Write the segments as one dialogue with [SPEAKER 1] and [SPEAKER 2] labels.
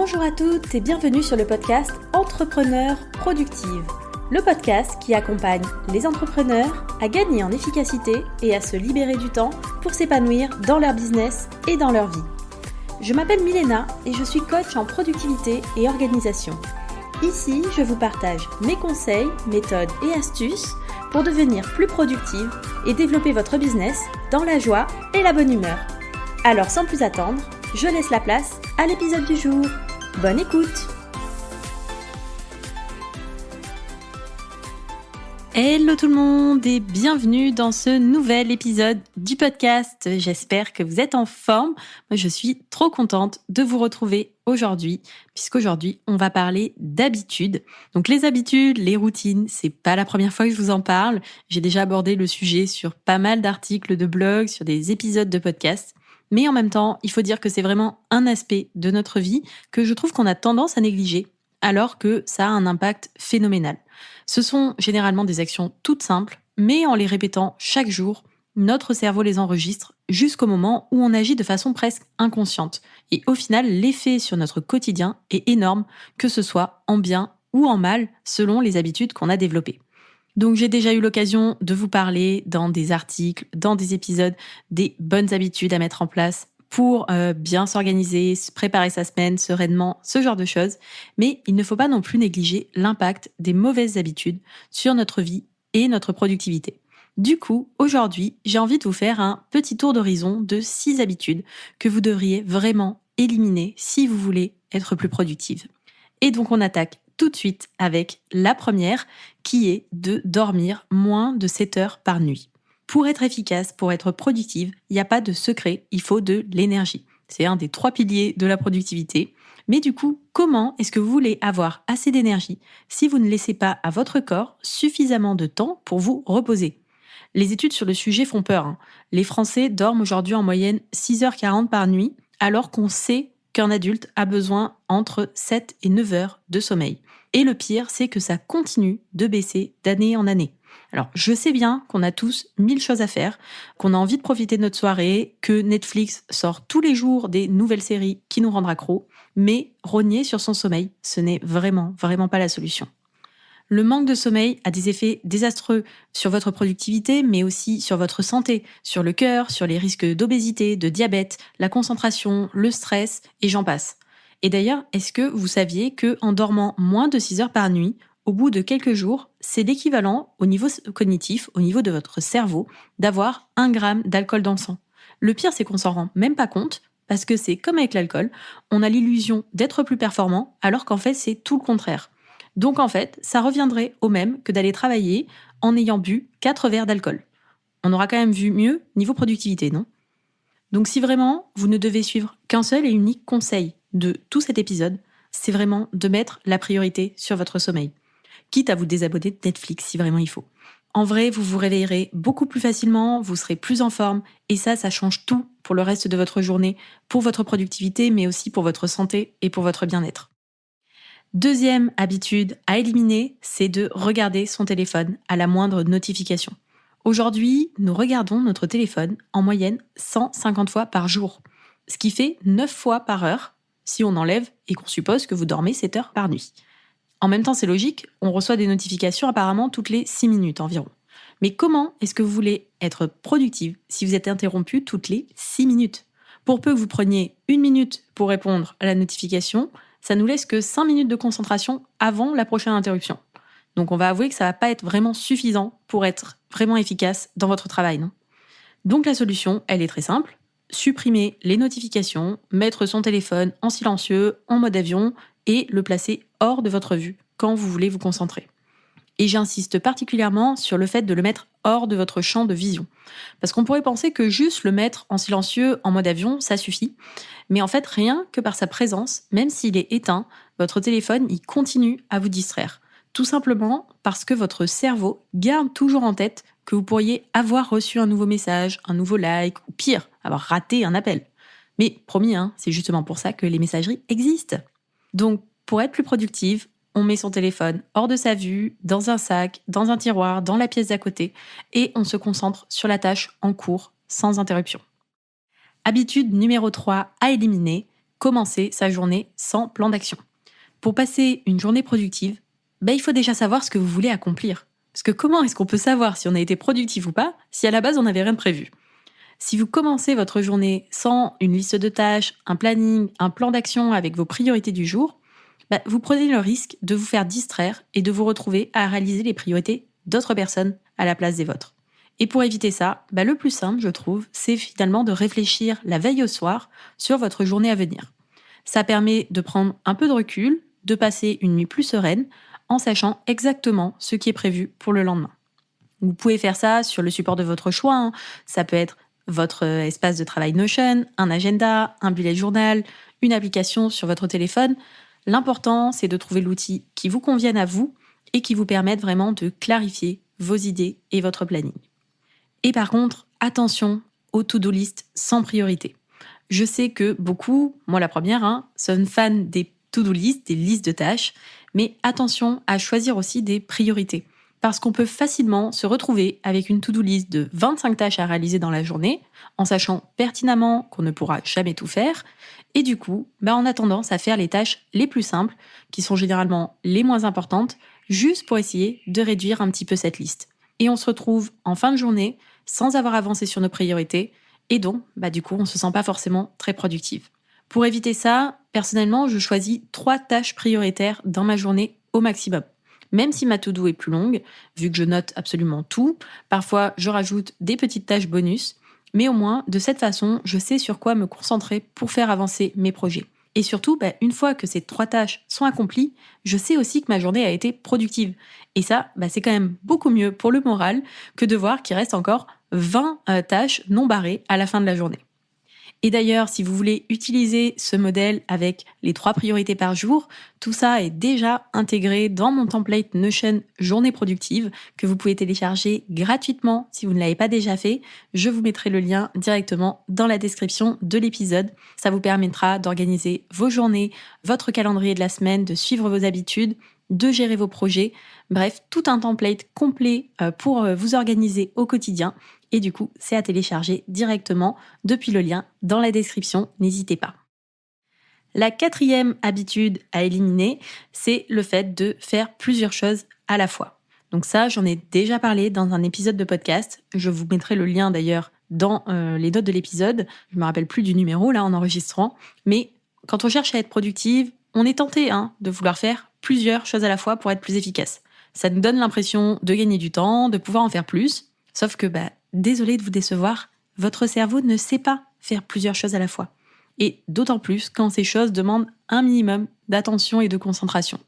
[SPEAKER 1] Bonjour à toutes et bienvenue sur le podcast Entrepreneurs Productives, le podcast qui accompagne les entrepreneurs à gagner en efficacité et à se libérer du temps pour s'épanouir dans leur business et dans leur vie. Je m'appelle Milena et je suis coach en productivité et organisation. Ici, je vous partage mes conseils, méthodes et astuces pour devenir plus productive et développer votre business dans la joie et la bonne humeur. Alors sans plus attendre, je laisse la place à l'épisode du jour. Bonne écoute! Hello tout le monde et bienvenue dans ce nouvel épisode du podcast. J'espère que vous êtes en forme. Moi, je suis trop contente de vous retrouver aujourd'hui, puisqu'aujourd'hui, on va parler d'habitudes. Donc les habitudes, les routines, c'est pas la première fois que je vous en parle. J'ai déjà abordé le sujet sur pas mal d'articles de blog, sur des épisodes de podcast. Mais en même temps, il faut dire que c'est vraiment un aspect de notre vie que je trouve qu'on a tendance à négliger, alors que ça a un impact phénoménal. Ce sont généralement des actions toutes simples, mais en les répétant chaque jour, notre cerveau les enregistre jusqu'au moment où on agit de façon presque inconsciente. Et au final, l'effet sur notre quotidien est énorme, que ce soit en bien ou en mal, selon les habitudes qu'on a développées. Donc j'ai déjà eu l'occasion de vous parler dans des articles, dans des épisodes, des bonnes habitudes à mettre en place pour bien s'organiser, se préparer sa semaine sereinement, ce genre de choses. Mais il ne faut pas non plus négliger l'impact des mauvaises habitudes sur notre vie et notre productivité. Du coup, aujourd'hui, j'ai envie de vous faire un petit tour d'horizon de 6 habitudes que vous devriez vraiment éliminer si vous voulez être plus productive. Et donc on attaque tout de suite avec la première, qui est de dormir moins de 7 heures par nuit. Pour être efficace, pour être productive, il n'y a pas de secret, il faut de l'énergie. C'est un des 3 piliers de la productivité. Mais du coup, comment est-ce que vous voulez avoir assez d'énergie si vous ne laissez pas à votre corps suffisamment de temps pour vous reposer ? Les études sur le sujet font peur. Les Français dorment aujourd'hui en moyenne 6h40 par nuit, alors qu'on sait qu'un adulte a besoin entre 7 et 9 heures de sommeil. Et le pire, c'est que ça continue de baisser d'année en année. Alors, je sais bien qu'on a tous 1000 choses à faire, qu'on a envie de profiter de notre soirée, que Netflix sort tous les jours des nouvelles séries qui nous rendent accros, mais rogner sur son sommeil, ce n'est vraiment pas la solution. Le manque de sommeil a des effets désastreux sur votre productivité, mais aussi sur votre santé, sur le cœur, sur les risques d'obésité, de diabète, la concentration, le stress, et j'en passe. Et d'ailleurs, est-ce que vous saviez qu'en dormant moins de 6 heures par nuit, au bout de quelques jours, c'est l'équivalent au niveau cognitif, au niveau de votre cerveau, d'avoir 1 gramme d'alcool dans le sang. Le pire, c'est qu'on s'en rend même pas compte, parce que c'est comme avec l'alcool, on a l'illusion d'être plus performant, alors qu'en fait, c'est tout le contraire. Donc en fait, ça reviendrait au même que d'aller travailler en ayant bu 4 verres d'alcool. On aura quand même vu mieux niveau productivité, non ? Donc si vraiment vous ne devez suivre qu'un seul et unique conseil de tout cet épisode, c'est vraiment de mettre la priorité sur votre sommeil. Quitte à vous désabonner de Netflix si vraiment il faut. En vrai, vous vous réveillerez beaucoup plus facilement, vous serez plus en forme et ça change tout pour le reste de votre journée, pour votre productivité, mais aussi pour votre santé et pour votre bien-être. Deuxième habitude à éliminer, c'est de regarder son téléphone à la moindre notification. Aujourd'hui, nous regardons notre téléphone en moyenne 150 fois par jour, ce qui fait 9 fois par heure si on enlève et qu'on suppose que vous dormez 7 heures par nuit. En même temps, c'est logique, on reçoit des notifications apparemment toutes les 6 minutes environ. Mais comment est-ce que vous voulez être productive si vous êtes interrompu toutes les 6 minutes ? Pour peu que vous preniez 1 minute pour répondre à la notification, ça nous laisse que 5 minutes de concentration avant la prochaine interruption. Donc on va avouer que ça va pas être vraiment suffisant pour être vraiment efficace dans votre travail, non ? Donc la solution, elle est très simple. Supprimer les notifications, mettre son téléphone en silencieux, en mode avion et le placer hors de votre vue quand vous voulez vous concentrer. Et j'insiste particulièrement sur le fait de le mettre hors de votre champ de vision. Parce qu'on pourrait penser que juste le mettre en silencieux, en mode avion, ça suffit. Mais en fait, rien que par sa présence, même s'il est éteint, votre téléphone, il continue à vous distraire. Tout simplement parce que votre cerveau garde toujours en tête que vous pourriez avoir reçu un nouveau message, un nouveau like, ou pire, avoir raté un appel. Mais promis, c'est justement pour ça que les messageries existent. Donc, pour être plus productive, on met son téléphone hors de sa vue, dans un sac, dans un tiroir, dans la pièce d'à côté, et on se concentre sur la tâche en cours, sans interruption. Habitude numéro 3 à éliminer, commencer sa journée sans plan d'action. Pour passer une journée productive, il faut déjà savoir ce que vous voulez accomplir. Parce que comment est-ce qu'on peut savoir si on a été productif ou pas si à la base on n'avait rien de prévu? Si vous commencez votre journée sans une liste de tâches, un planning, un plan d'action avec vos priorités du jour, vous prenez le risque de vous faire distraire et de vous retrouver à réaliser les priorités d'autres personnes à la place des vôtres. Et pour éviter ça, le plus simple, je trouve, c'est finalement de réfléchir la veille au soir sur votre journée à venir. Ça permet de prendre un peu de recul, de passer une nuit plus sereine, en sachant exactement ce qui est prévu pour le lendemain. Vous pouvez faire ça sur le support de votre choix. Ça peut être votre espace de travail Notion, un agenda, un bullet journal, une application sur votre téléphone. L'important, c'est de trouver l'outil qui vous convienne à vous et qui vous permette vraiment de clarifier vos idées et votre planning. Et par contre, attention aux to-do list sans priorité. Je sais que beaucoup, moi la première, sont fans des to-do list, des listes de tâches, mais attention à choisir aussi des priorités. Parce qu'on peut facilement se retrouver avec une to-do list de 25 tâches à réaliser dans la journée, en sachant pertinemment qu'on ne pourra jamais tout faire, et du coup, on a tendance à faire les tâches les plus simples, qui sont généralement les moins importantes, juste pour essayer de réduire un petit peu cette liste. Et on se retrouve en fin de journée sans avoir avancé sur nos priorités, et donc, du coup, on ne se sent pas forcément très productive. Pour éviter ça, personnellement, je choisis 3 tâches prioritaires dans ma journée au maximum. Même si ma to-do est plus longue, vu que je note absolument tout, parfois je rajoute des petites tâches bonus, mais au moins, de cette façon, je sais sur quoi me concentrer pour faire avancer mes projets. Et surtout, une fois que ces 3 tâches sont accomplies, je sais aussi que ma journée a été productive. Et ça, c'est quand même beaucoup mieux pour le moral que de voir qu'il reste encore 20 tâches non barrées à la fin de la journée. Et d'ailleurs, si vous voulez utiliser ce modèle avec les 3 priorités par jour, tout ça est déjà intégré dans mon template Notion Journée productive que vous pouvez télécharger gratuitement si vous ne l'avez pas déjà fait. Je vous mettrai le lien directement dans la description de l'épisode. Ça vous permettra d'organiser vos journées, votre calendrier de la semaine, de suivre vos habitudes, de gérer vos projets. Bref, tout un template complet pour vous organiser au quotidien. Et du coup, c'est à télécharger directement depuis le lien dans la description, n'hésitez pas. La 4e habitude à éliminer, c'est le fait de faire plusieurs choses à la fois. Donc ça, j'en ai déjà parlé dans un épisode de podcast. Je vous mettrai le lien d'ailleurs dans les notes de l'épisode. Je me rappelle plus du numéro là en enregistrant. Mais quand on cherche à être productive, on est tenté de vouloir faire plusieurs choses à la fois pour être plus efficace. Ça nous donne l'impression de gagner du temps, de pouvoir en faire plus. Sauf que, désolé de vous décevoir, votre cerveau ne sait pas faire plusieurs choses à la fois. Et d'autant plus quand ces choses demandent un minimum d'attention et de concentration.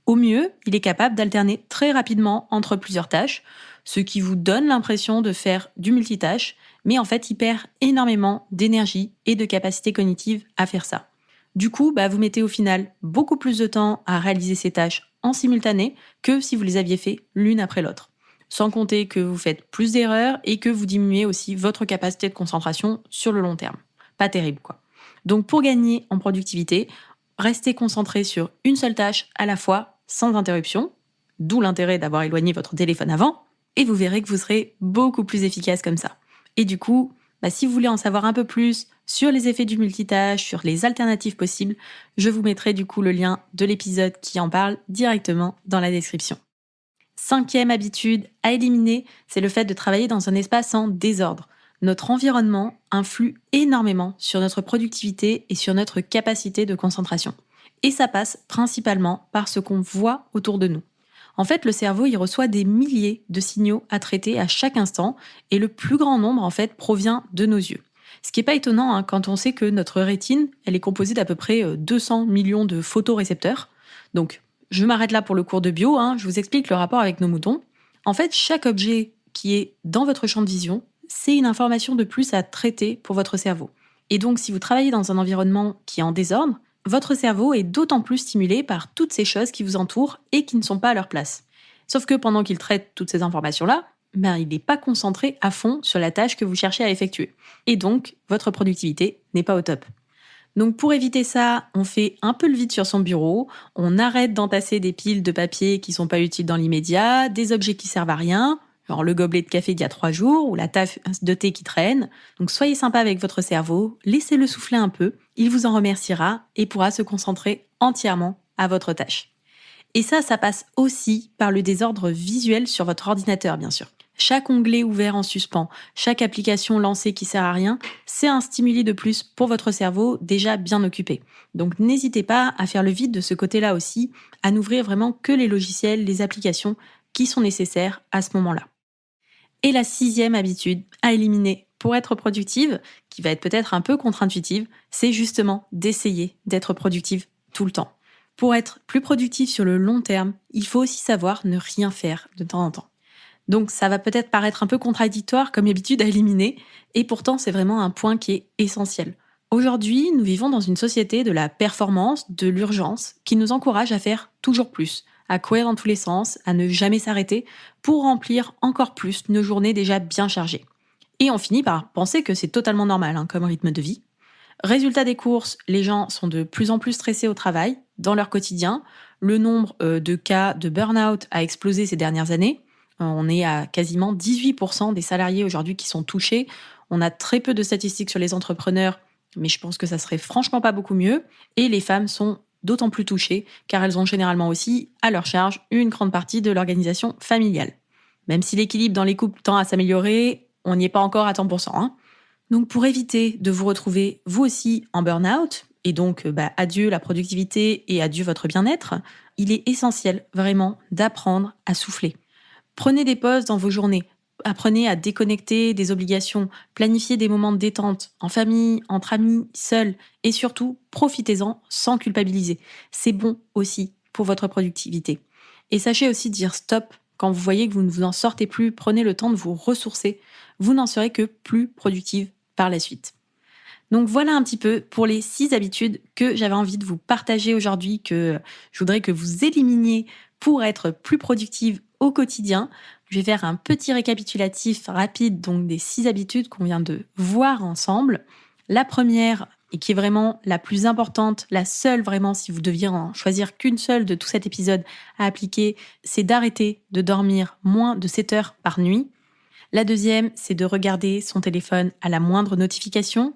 [SPEAKER 1] Au mieux, il est capable d'alterner très rapidement entre plusieurs tâches, ce qui vous donne l'impression de faire du multitâche, mais en fait, il perd énormément d'énergie et de capacité cognitive à faire ça. Du coup, vous mettez au final beaucoup plus de temps à réaliser ces tâches en simultané que si vous les aviez fait l'une après l'autre. Sans compter que vous faites plus d'erreurs et que vous diminuez aussi votre capacité de concentration sur le long terme. Pas terrible, quoi. Donc pour gagner en productivité, restez concentré sur une seule tâche à la fois, sans interruption, d'où l'intérêt d'avoir éloigné votre téléphone avant, et vous verrez que vous serez beaucoup plus efficace comme ça. Et du coup, si vous voulez en savoir un peu plus sur les effets du multitâche, sur les alternatives possibles, je vous mettrai du coup le lien de l'épisode qui en parle directement dans la description. 5e habitude à éliminer, c'est le fait de travailler dans un espace en désordre. Notre environnement influe énormément sur notre productivité et sur notre capacité de concentration. Et ça passe principalement par ce qu'on voit autour de nous. En fait, le cerveau, il reçoit des milliers de signaux à traiter à chaque instant et le plus grand nombre, en fait, provient de nos yeux. Ce qui n'est pas étonnant quand on sait que notre rétine, elle est composée d'à peu près 200 millions de photorécepteurs. Donc, je m'arrête là pour le cours de bio, je vous explique le rapport avec nos moutons. En fait, chaque objet qui est dans votre champ de vision, c'est une information de plus à traiter pour votre cerveau. Et donc, si vous travaillez dans un environnement qui est en désordre, votre cerveau est d'autant plus stimulé par toutes ces choses qui vous entourent et qui ne sont pas à leur place. Sauf que pendant qu'il traite toutes ces informations-là, il n'est pas concentré à fond sur la tâche que vous cherchez à effectuer. Et donc, votre productivité n'est pas au top. Donc pour éviter ça, on fait un peu le vide sur son bureau, on arrête d'entasser des piles de papier qui sont pas utiles dans l'immédiat, des objets qui servent à rien, genre le gobelet de café d'il y a 3 jours ou la tasse de thé qui traîne. Donc soyez sympa avec votre cerveau, laissez-le souffler un peu, il vous en remerciera et pourra se concentrer entièrement à votre tâche. Et ça passe aussi par le désordre visuel sur votre ordinateur, bien sûr. Chaque onglet ouvert en suspens, chaque application lancée qui sert à rien, c'est un stimuli de plus pour votre cerveau déjà bien occupé. Donc n'hésitez pas à faire le vide de ce côté-là aussi, à n'ouvrir vraiment que les logiciels, les applications qui sont nécessaires à ce moment-là. Et la 6e habitude à éliminer pour être productive, qui va être peut-être un peu contre-intuitive, c'est justement d'essayer d'être productive tout le temps. Pour être plus productif sur le long terme, il faut aussi savoir ne rien faire de temps en temps. Donc ça va peut-être paraître un peu contradictoire comme habitude à éliminer, et pourtant c'est vraiment un point qui est essentiel. Aujourd'hui, nous vivons dans une société de la performance, de l'urgence, qui nous encourage à faire toujours plus, à courir dans tous les sens, à ne jamais s'arrêter, pour remplir encore plus nos journées déjà bien chargées. Et on finit par penser que c'est totalement normal comme rythme de vie. Résultat des courses, les gens sont de plus en plus stressés au travail, dans leur quotidien. Le nombre de cas de burn-out a explosé ces dernières années. On est à quasiment 18% des salariés aujourd'hui qui sont touchés. On a très peu de statistiques sur les entrepreneurs, mais je pense que ça serait franchement pas beaucoup mieux. Et les femmes sont d'autant plus touchées, car elles ont généralement aussi à leur charge une grande partie de l'organisation familiale. Même si l'équilibre dans les couples tend à s'améliorer, on n'y est pas encore à 100%. Donc pour éviter de vous retrouver vous aussi en burn-out, et donc adieu la productivité et adieu votre bien-être, il est essentiel vraiment d'apprendre à souffler. Prenez des pauses dans vos journées, apprenez à déconnecter des obligations, planifiez des moments de détente, en famille, entre amis, seul, et surtout profitez-en sans culpabiliser. C'est bon aussi pour votre productivité. Et sachez aussi dire stop quand vous voyez que vous ne vous en sortez plus, prenez le temps de vous ressourcer, vous n'en serez que plus productive par la suite. Donc voilà un petit peu pour les 6 habitudes que j'avais envie de vous partager aujourd'hui, que je voudrais que vous éliminiez pour être plus productive au quotidien. Je vais faire un petit récapitulatif rapide donc des 6 habitudes qu'on vient de voir ensemble. La première, et qui est vraiment la plus importante, la seule vraiment, si vous deviez en choisir qu'une seule de tout cet épisode à appliquer, c'est d'arrêter de dormir moins de 7 heures par nuit. La deuxième, c'est de regarder son téléphone à la moindre notification.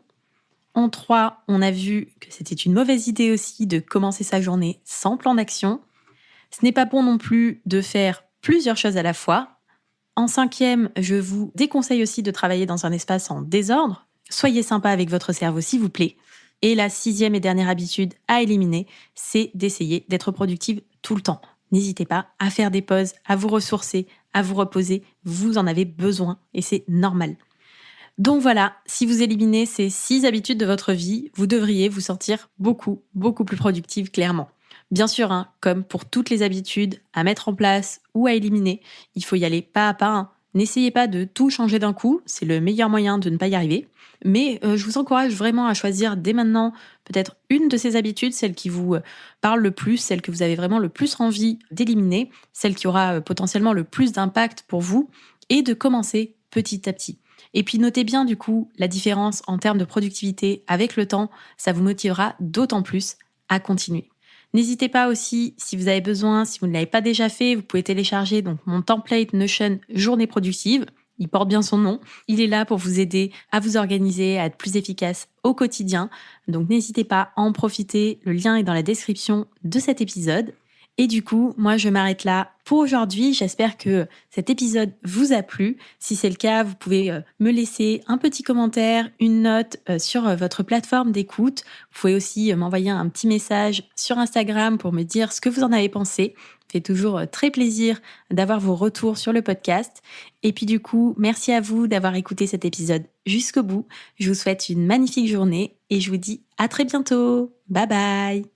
[SPEAKER 1] En 3, on a vu que c'était une mauvaise idée aussi de commencer sa journée sans plan d'action. Ce n'est pas bon non plus de faire plusieurs choses à la fois. En 5e, je vous déconseille aussi de travailler dans un espace en désordre. Soyez sympa avec votre cerveau, s'il vous plaît. Et la 6e et dernière habitude à éliminer, c'est d'essayer d'être productive tout le temps. N'hésitez pas à faire des pauses, à vous ressourcer, à vous reposer. Vous en avez besoin et c'est normal. Donc voilà, si vous éliminez ces 6 habitudes de votre vie, vous devriez vous sentir beaucoup plus productive, clairement. Bien sûr, comme pour toutes les habitudes à mettre en place ou à éliminer, il faut y aller pas à pas. N'essayez pas de tout changer d'un coup, c'est le meilleur moyen de ne pas y arriver. Mais je vous encourage vraiment à choisir dès maintenant peut-être une de ces habitudes, celle qui vous parle le plus, celle que vous avez vraiment le plus envie d'éliminer, celle qui aura potentiellement le plus d'impact pour vous, et de commencer petit à petit. Et puis notez bien du coup la différence en termes de productivité avec le temps, ça vous motivera d'autant plus à continuer. N'hésitez pas aussi, si vous avez besoin, si vous ne l'avez pas déjà fait, vous pouvez télécharger donc mon template Notion Journée productive. Il porte bien son nom. Il est là pour vous aider à vous organiser, à être plus efficace au quotidien. Donc n'hésitez pas à en profiter. Le lien est dans la description de cet épisode. Et du coup, moi, je m'arrête là pour aujourd'hui. J'espère que cet épisode vous a plu. Si c'est le cas, vous pouvez me laisser un petit commentaire, une note sur votre plateforme d'écoute. Vous pouvez aussi m'envoyer un petit message sur Instagram pour me dire ce que vous en avez pensé. Ça fait toujours très plaisir d'avoir vos retours sur le podcast. Et puis du coup, merci à vous d'avoir écouté cet épisode jusqu'au bout. Je vous souhaite une magnifique journée et je vous dis à très bientôt. Bye bye!